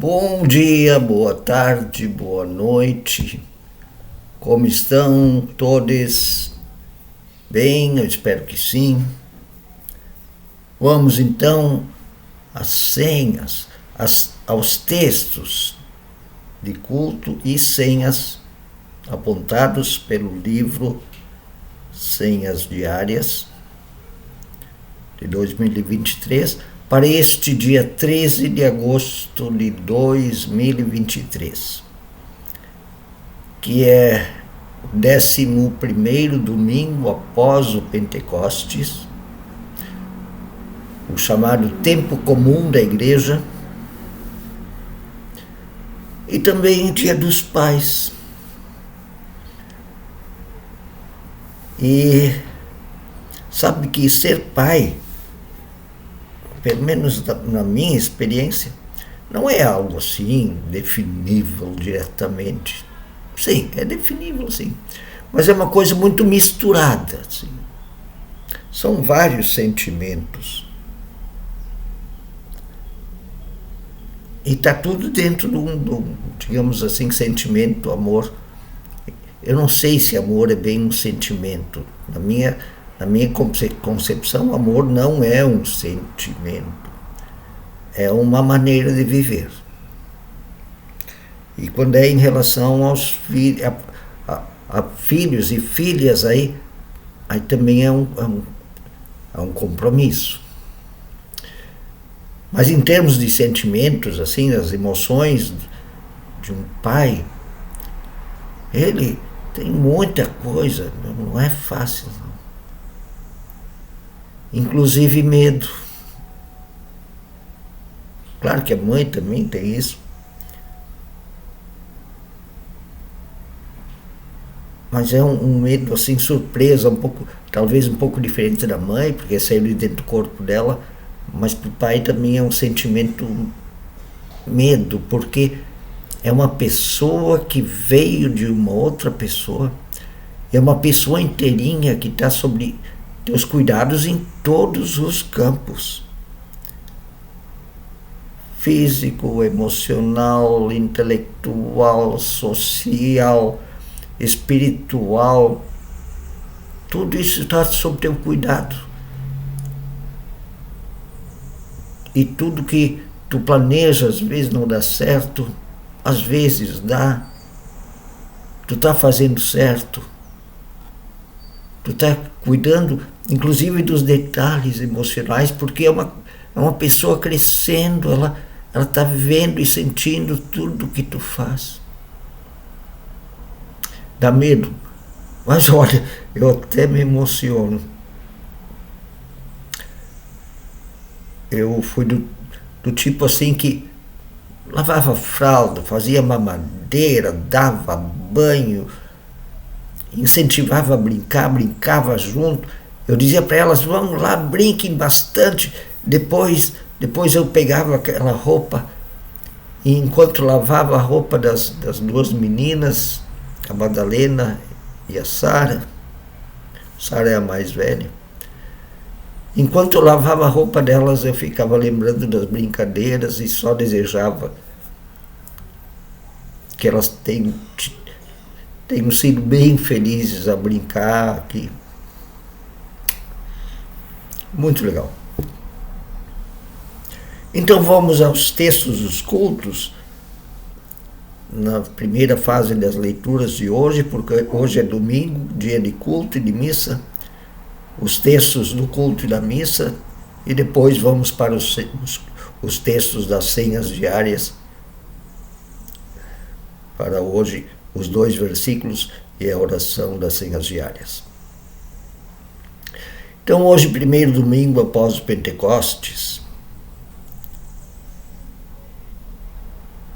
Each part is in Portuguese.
Bom dia, boa tarde, boa noite. Como estão todos? Bem, eu espero que sim. Vamos então às senhas, aos textos de culto e senhas apontados pelo livro Senhas Diárias de 2023 para este dia 13 de agosto de 2023, que é o 11º domingo após o Pentecostes, o chamado tempo comum da igreja, e também Dia dos Pais. E sabe que ser pai, pelo menos na minha experiência, não é algo assim definível diretamente. Sim, é definível, sim, mas é uma coisa muito misturada, assim. São vários sentimentos. E está tudo dentro de um, digamos assim, sentimento, amor. Eu não sei se amor é bem um sentimento. Na minha concepção, amor não é um sentimento. É uma maneira de viver. E quando é em relação aos filhos e filhas, aí também é um compromisso. Mas em termos de sentimentos, assim, as emoções de um pai, ele tem muita coisa, não é fácil, não. Inclusive medo. Claro que a mãe também tem isso. Mas é um medo assim, surpresa, talvez um pouco diferente da mãe, porque saiu de dentro do corpo dela, mas para o pai também é um sentimento medo, porque é uma pessoa que veio de uma outra pessoa, é uma pessoa inteirinha que está sob teus cuidados em todos os campos. Físico, emocional, intelectual, social, espiritual, tudo isso está sob teu cuidado. E tudo que tu planeja, às vezes não dá certo, às vezes dá. Tu está fazendo certo. Tu está cuidando, inclusive, dos detalhes emocionais, porque é uma pessoa crescendo, ela está vivendo e sentindo tudo que tu faz. Dá medo, mas olha, eu até me emociono. Eu fui do tipo assim que lavava fralda, fazia mamadeira, dava banho, incentivava a brincar, brincava junto. Eu dizia para elas, vamos lá, brinquem bastante. Depois eu pegava aquela roupa e enquanto lavava a roupa das duas meninas, a Madalena e a Sara é a mais velha, enquanto eu lavava a roupa delas, eu ficava lembrando das brincadeiras e só desejava que elas tenham sido bem felizes a brincar aqui. Muito legal. Então vamos aos textos dos cultos, na primeira fase das leituras de hoje, porque hoje é domingo, dia de culto e de missa, os textos do culto e da missa, e depois vamos para os textos das senhas diárias, para hoje, os 2 versículos e a oração das senhas diárias. Então hoje, primeiro domingo após o Pentecostes,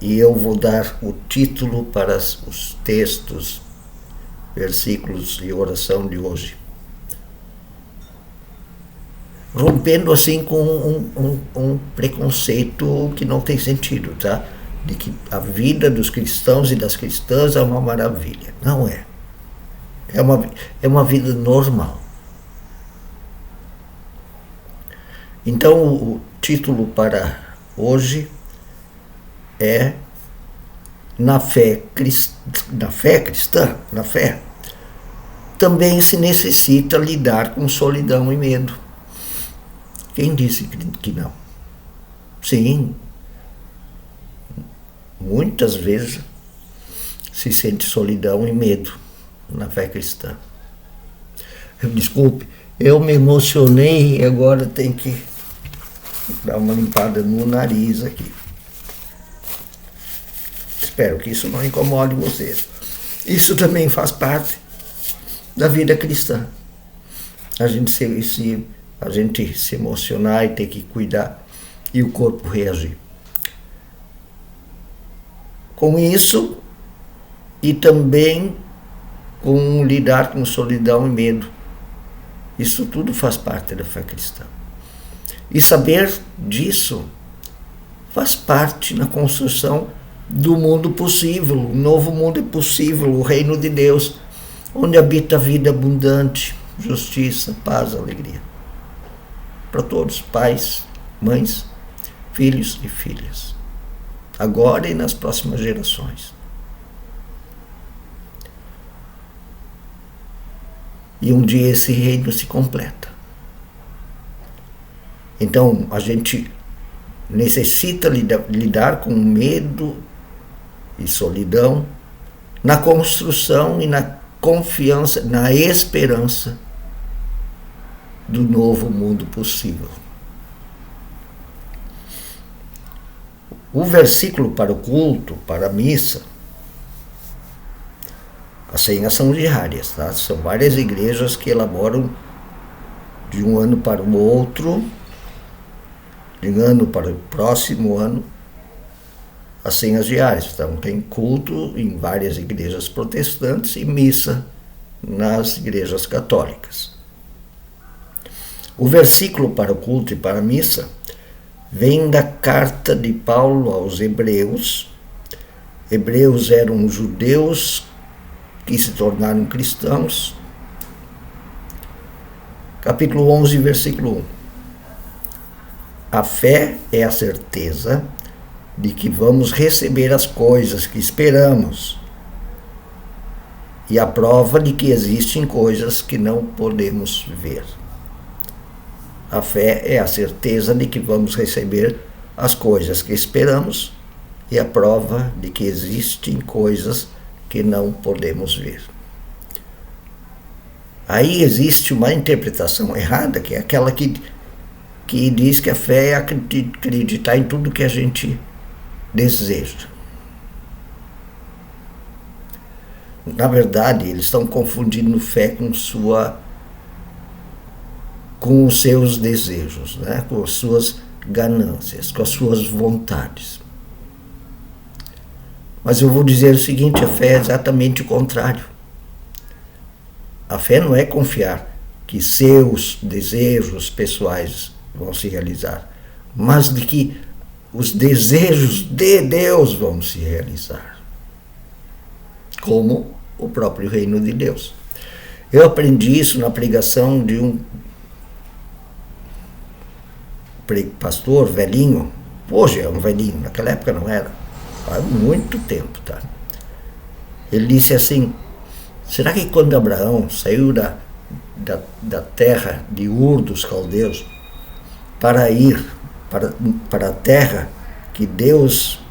e eu vou dar o título para os textos, versículos e oração de hoje. Rompendo assim com um preconceito que não tem sentido, tá? De que a vida dos cristãos e das cristãs é uma maravilha. Não é. É uma vida normal. Então o título para hoje é na fé cristã, também se necessita lidar com solidão e medo. Quem disse que não? Sim, muitas vezes se sente solidão e medo na fé cristã. Desculpe, eu me emocionei e agora tenho que dar uma limpada no nariz aqui. Espero que isso não incomode vocês. Isso também faz parte da vida cristã. A gente se emocionar e ter que cuidar e o corpo reagir. Com isso, e também com lidar com solidão e medo. Isso tudo faz parte da fé cristã. E saber disso faz parte na construção do mundo possível. O novo mundo é possível, o reino de Deus, onde habita a vida abundante, justiça, paz, alegria. Para todos, pais, mães, filhos e filhas. Agora e nas próximas gerações. E um dia esse reino se completa. Então, a gente necessita lidar com medo e solidão na construção e na confiança, na esperança do novo mundo possível. O versículo para o culto, para a missa, as senhas são diárias, tá? São várias igrejas que elaboram de um ano para o outro, de um ano para o próximo ano, as senhas diárias. Então tem culto em várias igrejas protestantes e missa nas igrejas católicas. O versículo para o culto e para a missa vem da carta de Paulo aos Hebreus. Hebreus eram judeus que se tornaram cristãos. Capítulo 11, versículo 1. A fé é a certeza de que vamos receber as coisas que esperamos e a prova de que existem coisas que não podemos ver. A fé é a certeza de que vamos receber as coisas que esperamos e a prova de que existem coisas que não podemos ver. Aí existe uma interpretação errada, que é aquela que diz que a fé é acreditar em tudo que a gente deseja. Na verdade, eles estão confundindo fé com os seus desejos, né? Com as suas ganâncias, com as suas vontades. Mas eu vou dizer o seguinte, a fé é exatamente o contrário. A fé não é confiar que seus desejos pessoais vão se realizar, mas de que os desejos de Deus vão se realizar, como o próprio reino de Deus. Eu aprendi isso na pregação de um pastor velhinho. Hoje é um velhinho, naquela época não era, faz muito tempo, tá? Ele disse assim: será que quando Abraão saiu da terra de Ur dos caldeus para ir para a terra que Deus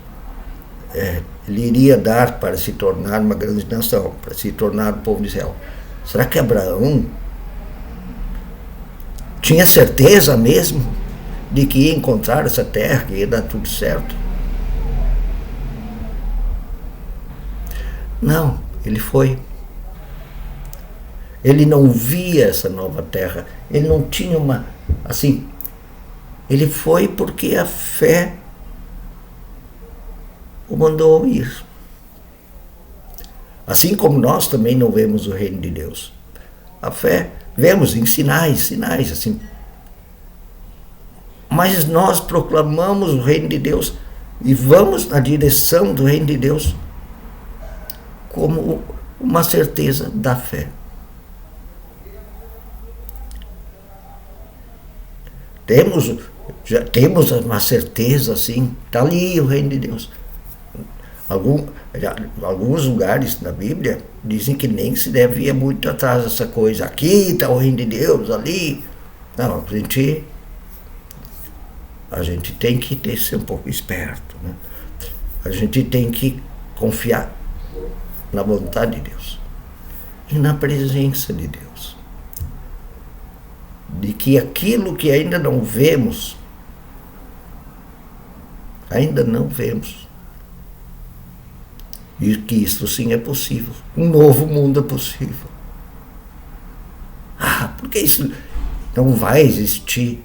lhe iria dar para se tornar uma grande nação, para se tornar o povo de Israel, será que Abraão tinha certeza mesmo de que ia encontrar essa terra, que ia dar tudo certo? Não, ele foi. Ele não via essa nova terra, ele não tinha ele foi porque a fé o mandou ir. Assim como nós também não vemos o reino de Deus. A fé, vemos em sinais assim. Mas nós proclamamos o reino de Deus e vamos na direção do reino de Deus como uma certeza da fé. Já temos uma certeza assim, está ali o reino de Deus. Alguns lugares na Bíblia dizem que nem se deve ir muito atrás dessa coisa. Aqui está o reino de Deus, ali. Não, a gente tem que ser um pouco esperto, né? A gente tem que confiar na vontade de Deus e na presença de Deus. De que aquilo que ainda não vemos, e que isso sim é possível. Um novo mundo é possível. Porque isso não vai existir.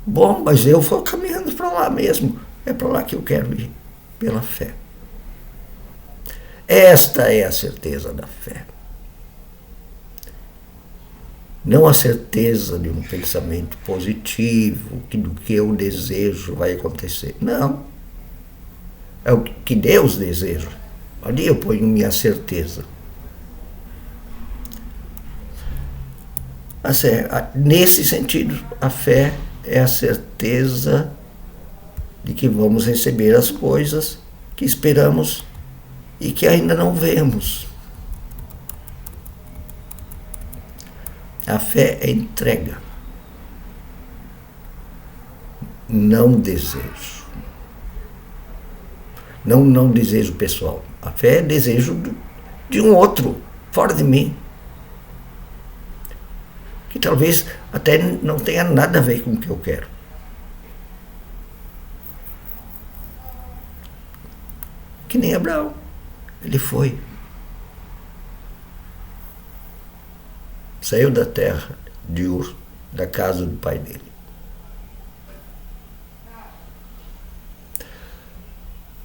Bom, mas eu vou caminhando para lá mesmo. É para lá que eu quero ir, pela fé. Esta é a certeza da fé. Não a certeza de um pensamento positivo, que do que eu desejo vai acontecer. Não. É o que Deus deseja. Ali eu ponho minha certeza. Nesse sentido, a fé é a certeza de que vamos receber as coisas que esperamos e que ainda não vemos. A fé é entrega, não desejo. Não desejo pessoal. A fé é desejo de um outro, fora de mim. Que talvez até não tenha nada a ver com o que eu quero. Que nem Abraão. Ele foi. Saiu da terra de Ur, da casa do pai dele.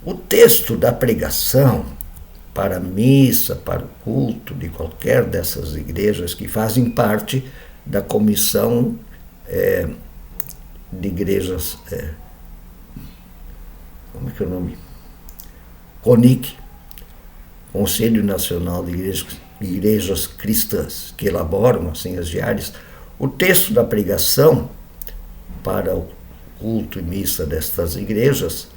O texto da pregação para a missa, para o culto de qualquer dessas igrejas que fazem parte da comissão de igrejas, como é que é o nome? CONIC, Conselho Nacional de Igrejas Cristãs, que elaboram assim as diárias. O texto da pregação para o culto e missa destas igrejas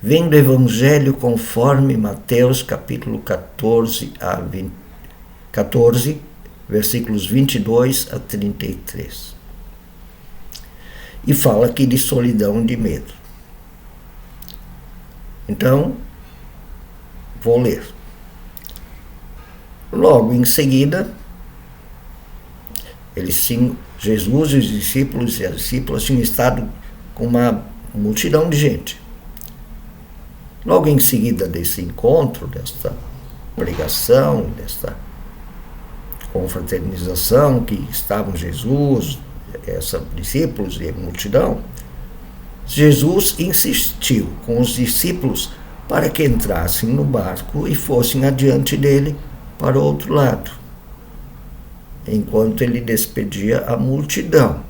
vem do Evangelho conforme Mateus capítulo 14, versículos 22 a 33. E fala aqui de solidão e de medo. Então, vou ler. Logo em seguida, Jesus e os discípulos e as discípulas tinham estado com uma multidão de gente. Logo em seguida desse encontro, desta pregação, desta confraternização que estavam Jesus, discípulos e a multidão, Jesus insistiu com os discípulos para que entrassem no barco e fossem adiante dele para o outro lado, enquanto ele despedia a multidão.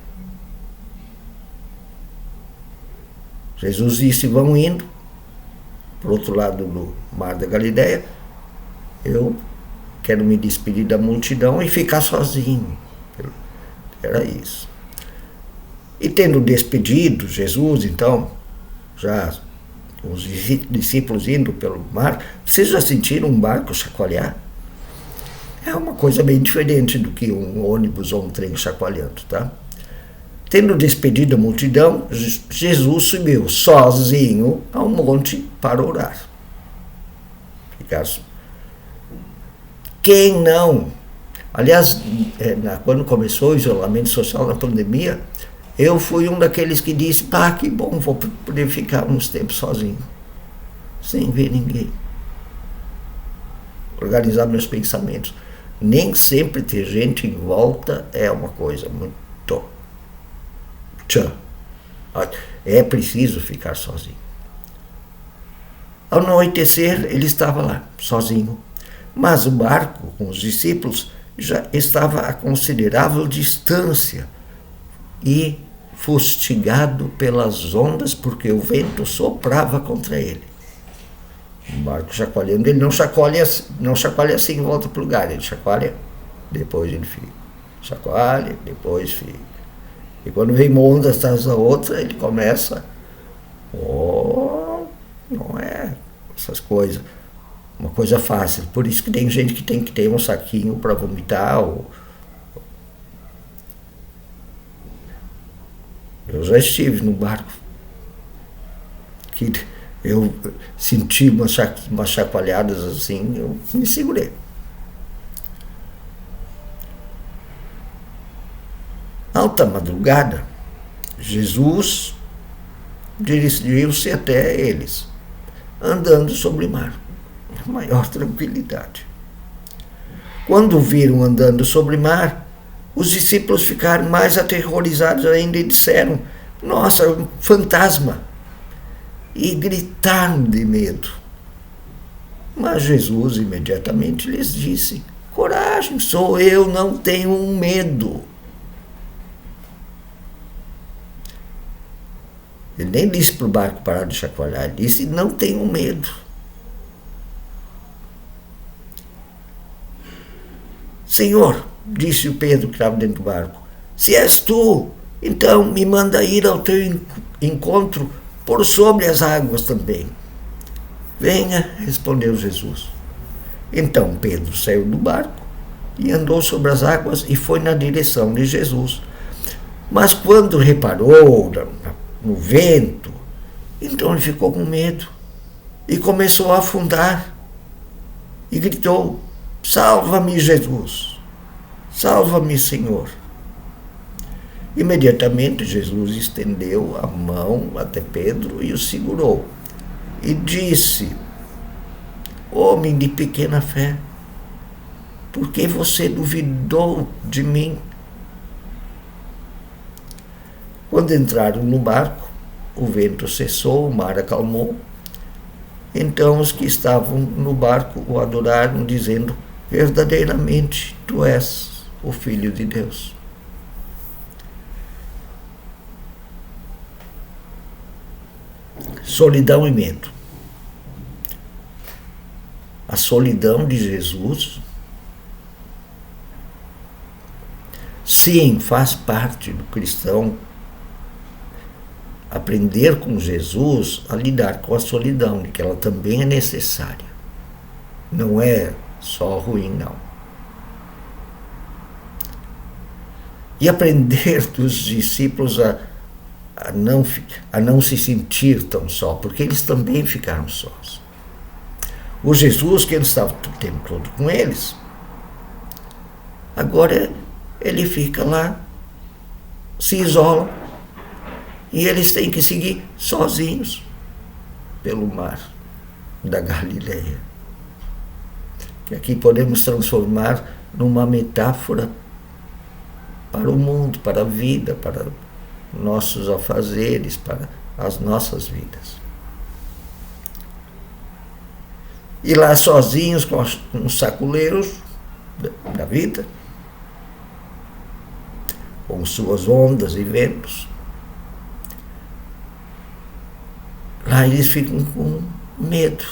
Jesus disse: vão indo para o outro lado do mar da Galileia, eu quero me despedir da multidão e ficar sozinho. Era isso. E tendo despedido Jesus, então, já os discípulos indo pelo mar, vocês já sentiram um barco chacoalhar? É uma coisa bem diferente do que um ônibus ou um trem chacoalhando, tá? Tendo despedido a multidão, Jesus subiu sozinho ao monte para orar. Quem não? Aliás, quando começou o isolamento social na pandemia, eu fui um daqueles que disse: pá, que bom, vou poder ficar uns tempos sozinho, sem ver ninguém. Organizar meus pensamentos. Nem sempre ter gente em volta é uma coisa muito... É preciso ficar sozinho. Ao anoitecer, ele estava lá, sozinho. Mas o barco, com os discípulos, já estava a considerável distância e fustigado pelas ondas, porque o vento soprava contra ele. O barco chacoalhando, ele não chacoalha assim e volta para o lugar, ele chacoalha, depois ele fica. Chacoalha, depois fica. E quando vem uma onda atrás da outra, ele começa... não é essas coisas. Uma coisa fácil. Por isso que tem gente que tem que ter um saquinho para vomitar. Eu já estive no barco que eu senti umas chacoalhadas assim, eu me segurei. Alta madrugada, Jesus dirigiu-se até eles, andando sobre o mar, com maior tranquilidade. Quando o viram andando sobre o mar, os discípulos ficaram mais aterrorizados ainda e disseram: "Nossa, um fantasma!" E gritaram de medo. Mas Jesus imediatamente lhes disse: "Coragem, sou eu, não tenho medo." Ele nem disse para o barco parar de chacoalhar, ele disse: "Não tenho medo." "Senhor", disse o Pedro que estava dentro do barco, "se és tu, então me manda ir ao teu encontro por sobre as águas também." "Venha", respondeu Jesus. Então Pedro saiu do barco e andou sobre as águas e foi na direção de Jesus. Mas quando reparou no vento, então ele ficou com medo e começou a afundar e gritou: "Salva-me, Jesus! Salva-me, Senhor!" Imediatamente Jesus estendeu a mão até Pedro e o segurou e disse: "Homem de pequena fé, por que você duvidou de mim?" Quando entraram no barco, o vento cessou, o mar acalmou. Então os que estavam no barco o adoraram, dizendo: "Verdadeiramente tu és o Filho de Deus." Solidão e medo. A solidão de Jesus, sim, faz parte do cristão aprender com Jesus a lidar com a solidão, de que ela também é necessária. Não é só ruim, não. E aprender dos discípulos a não se sentir tão só, porque eles também ficaram sós. O Jesus, que ele estava o tempo todo com eles, agora ele fica lá, se isola, e eles têm que seguir sozinhos pelo mar da Galileia, que aqui podemos transformar numa metáfora para o mundo, para a vida, para nossos afazeres, para as nossas vidas. E lá sozinhos com os saculeiros da vida, com suas ondas e ventos, lá eles ficam com medo.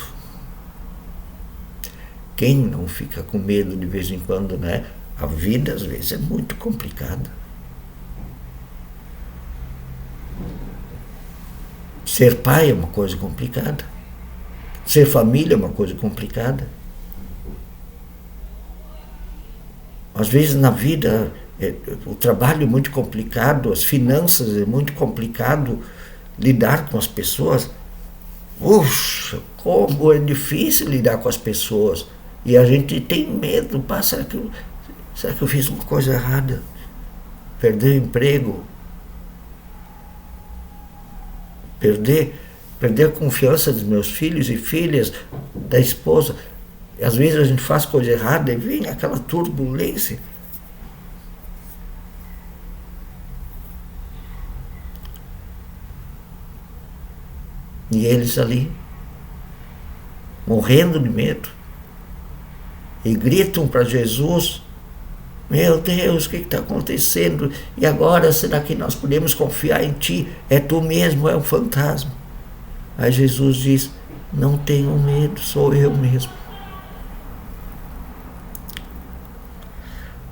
Quem não fica com medo de vez em quando, né? A vida às vezes é muito complicada. Ser pai é uma coisa complicada. Ser família é uma coisa complicada. Às vezes na vida o trabalho é muito complicado, as finanças é muito complicado, lidar com as pessoas. Puxa, como é difícil lidar com as pessoas. E a gente tem medo. Será que eu fiz uma coisa errada? Perder o emprego? Perder a confiança dos meus filhos e filhas, da esposa. Às vezes a gente faz coisa errada e vem aquela turbulência. E eles ali, morrendo de medo, e gritam para Jesus: "Meu Deus, o que está acontecendo? E agora, será que nós podemos confiar em Ti? É Tu mesmo, é um fantasma." Aí Jesus diz: "Não tenham medo, sou eu mesmo.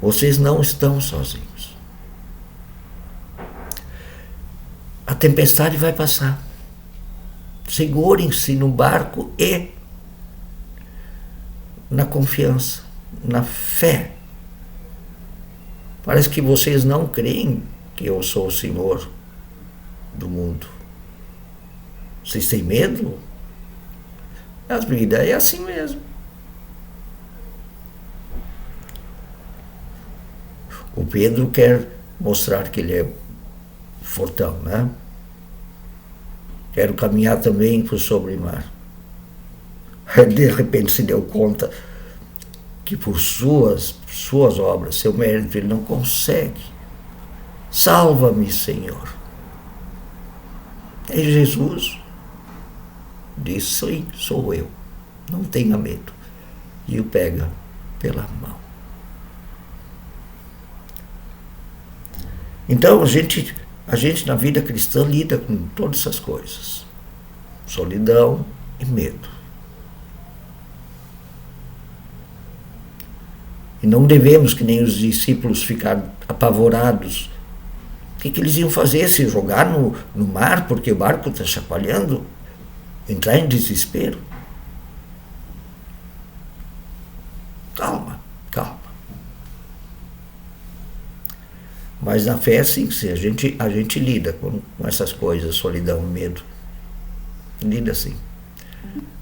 Vocês não estão sozinhos. A tempestade vai passar. Segurem-se no barco e na confiança, na fé. Parece que vocês não creem que eu sou o Senhor do mundo. Vocês têm medo? A vida é assim mesmo. O Pedro quer mostrar que ele é fortão, né? Quero caminhar também por sobre o mar. De repente se deu conta que por suas obras, seu mérito, ele não consegue. Salva-me, Senhor. E Jesus disse, sim, sou eu. Não tenha medo. E o pega pela mão. Então a gente na vida cristã lida com todas essas coisas. Solidão e medo. E não devemos, que nem os discípulos, ficar apavorados. O que eles iam fazer? Se jogar no mar porque o barco está chacoalhando? Entrar em desespero? Calma. Mas na fé, sim, a gente lida com essas coisas, solidão, medo. Lida assim.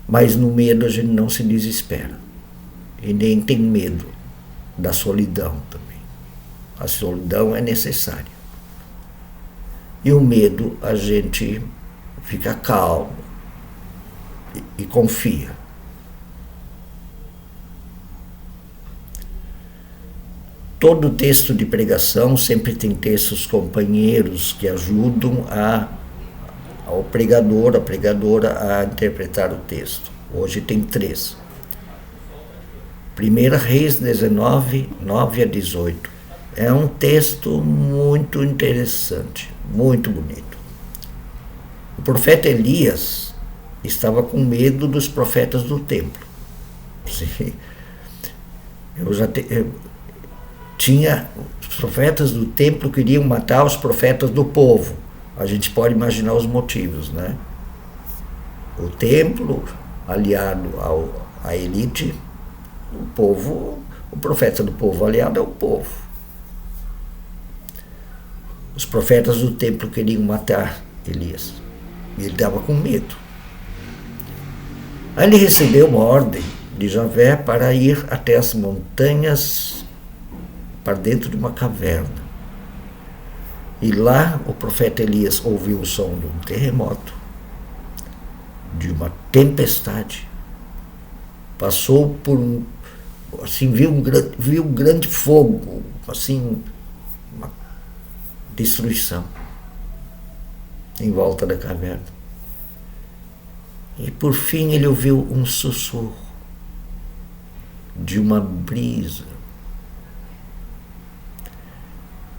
Mas no medo a gente não se desespera. E nem tem medo da solidão também. A solidão é necessária. E o medo, a gente fica calmo e confia. Todo texto de pregação sempre tem textos companheiros que ajudam ao pregador, a pregadora, a interpretar o texto. Hoje tem 3. 1 Reis 19, 9 a 18. É um texto muito interessante, muito bonito. O profeta Elias estava com medo dos profetas do templo. Sim. Os profetas do templo queriam matar os profetas do povo. A gente pode imaginar os motivos, né? O templo aliado à elite, o profeta do povo aliado ao povo. Os profetas do templo queriam matar Elias. E ele estava com medo. Aí ele recebeu uma ordem de Javé para ir até as montanhas, para dentro de uma caverna. E lá o profeta Elias ouviu o som de um terremoto, de uma tempestade. Passou por viu um grande fogo, assim, uma destruição em volta da caverna. E por fim ele ouviu um sussurro de uma brisa.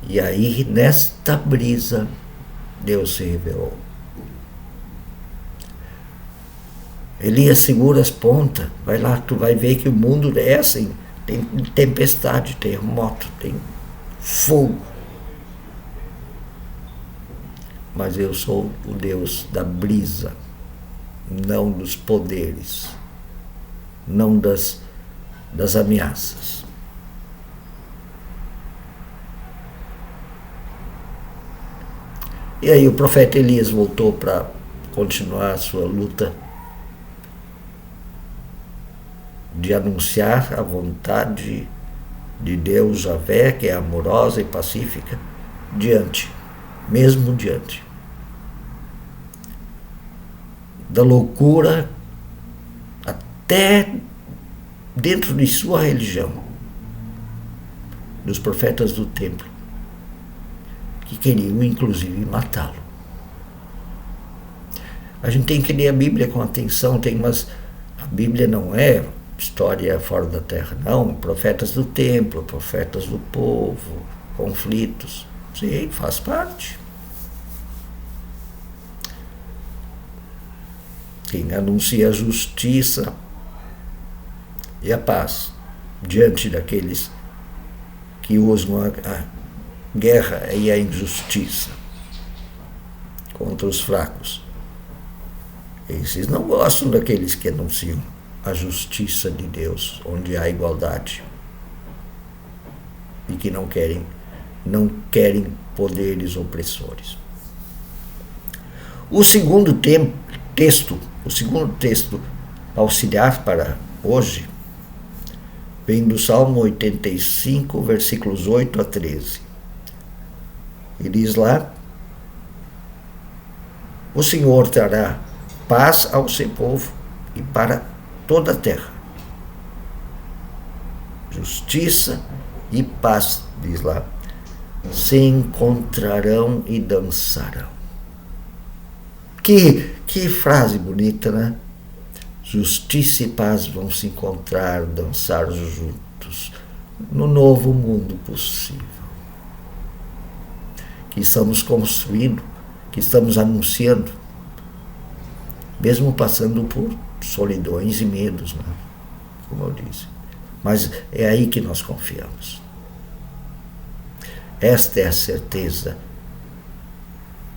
E aí, nesta brisa, Deus se revelou. Elias, segura as pontas, vai lá, tu vai ver que o mundo é assim, tem tempestade, terremoto, tem fogo. Mas eu sou o Deus da brisa, não dos poderes, não das ameaças. E aí o profeta Elias voltou para continuar a sua luta de anunciar a vontade de Deus, Javé, que é amorosa e pacífica, mesmo diante da loucura, até dentro de sua religião, dos profetas do templo, que queriam inclusive matá-lo. A gente tem que ler a Bíblia com atenção, mas a Bíblia não é história fora da terra, não. Profetas do templo, profetas do povo, conflitos, sim, faz parte. Quem anuncia a justiça e a paz diante daqueles que usam a guerra e a injustiça contra os fracos. Esses não gostam daqueles que anunciam a justiça de Deus, onde há igualdade, e que não querem poderes opressores. O segundo texto auxiliar para hoje, vem do Salmo 85, versículos 8 a 13. E diz lá: o Senhor trará paz ao seu povo e para toda a terra. Justiça e paz, diz lá, se encontrarão e dançarão. Que frase bonita, né? Justiça e paz vão se encontrar, dançar juntos no novo mundo possível que estamos construindo, que estamos anunciando, mesmo passando por solidões e medos, né? Como eu disse. Mas é aí que nós confiamos. Esta é a certeza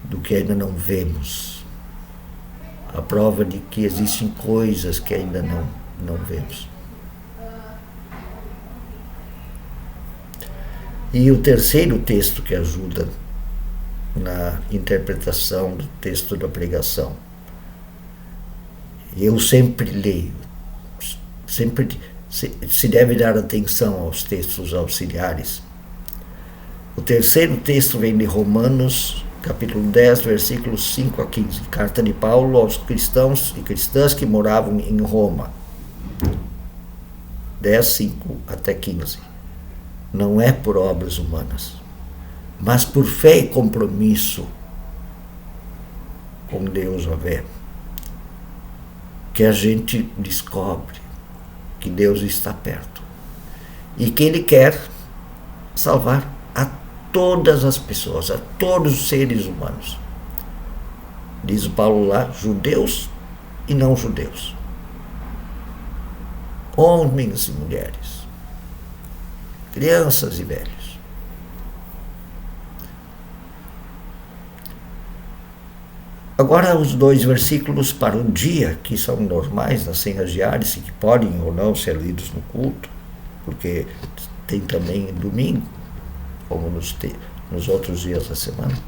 do que ainda não vemos. A prova de que existem coisas que ainda não vemos. E o terceiro texto que ajuda na interpretação do texto da pregação, eu sempre leio, sempre se deve dar atenção aos textos auxiliares. O terceiro texto vem de Romanos, capítulo 10, versículos 5 a 15, carta de Paulo aos cristãos e cristãs que moravam em Roma. 10, 5 até 15. Não é por obras humanas, mas por fé e compromisso com Deus, que a gente descobre que Deus está perto e que Ele quer salvar a todas as pessoas, a todos os seres humanos. Diz o Paulo lá, judeus e não judeus, homens e mulheres, crianças e velhos. Agora os dois versículos para o dia, que são normais nas senhas diárias e que podem ou não ser lidos no culto, porque tem também domingo, como nos outros dias da semana.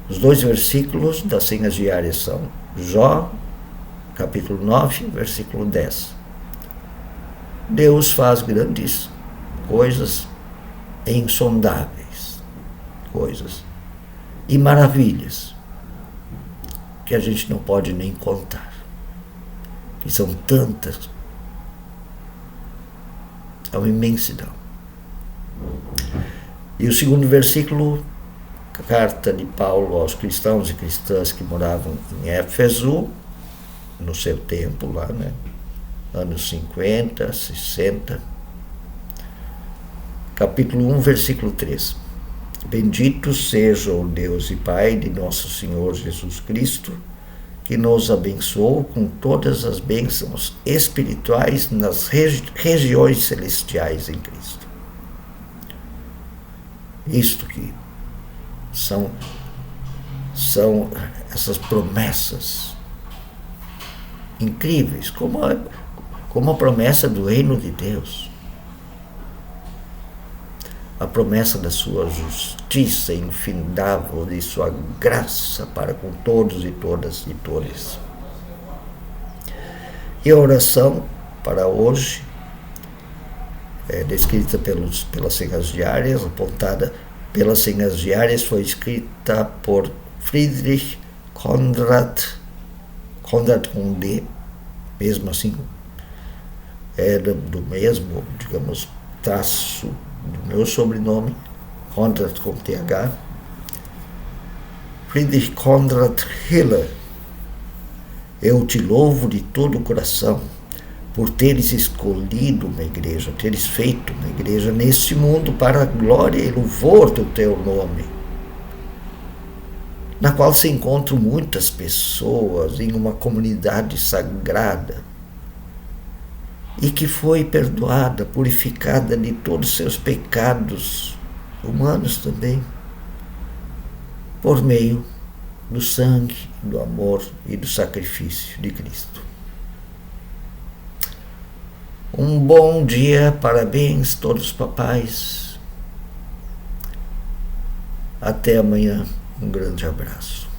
Os dois versículos das senhas diárias são Jó, capítulo 9, versículo 10. Deus faz grandes coisas insondáveis, coisas e maravilhas que a gente não pode nem contar, que são tantas, é uma imensidão. E o segundo versículo, carta de Paulo aos cristãos e cristãs que moravam em Éfeso, no seu tempo lá, né? Anos 50, 60, capítulo 1, versículo 3. Bendito seja o Deus e Pai de nosso Senhor Jesus Cristo, que nos abençoou com todas as bênçãos espirituais nas regiões celestiais em Cristo. Isto que são essas promessas incríveis, como a promessa do reino de Deus, a promessa da sua justiça infindável, de sua graça para com todos e todas e todos. E a oração para hoje é descrita pelas senhas diárias, apontada pelas senhas diárias, foi escrita por Friedrich Conrad com D, mesmo assim, é do mesmo, digamos, traço do meu sobrenome, Conrad com TH, Friedrich Conrad Hiller. Eu te louvo de todo o coração por teres escolhido uma igreja, teres feito uma igreja neste mundo para a glória e louvor do teu nome, na qual se encontram muitas pessoas em uma comunidade sagrada e que foi perdoada, purificada de todos os seus pecados humanos também, por meio do sangue, do amor e do sacrifício de Cristo. Um bom dia, parabéns todos os papais. Até amanhã, um grande abraço.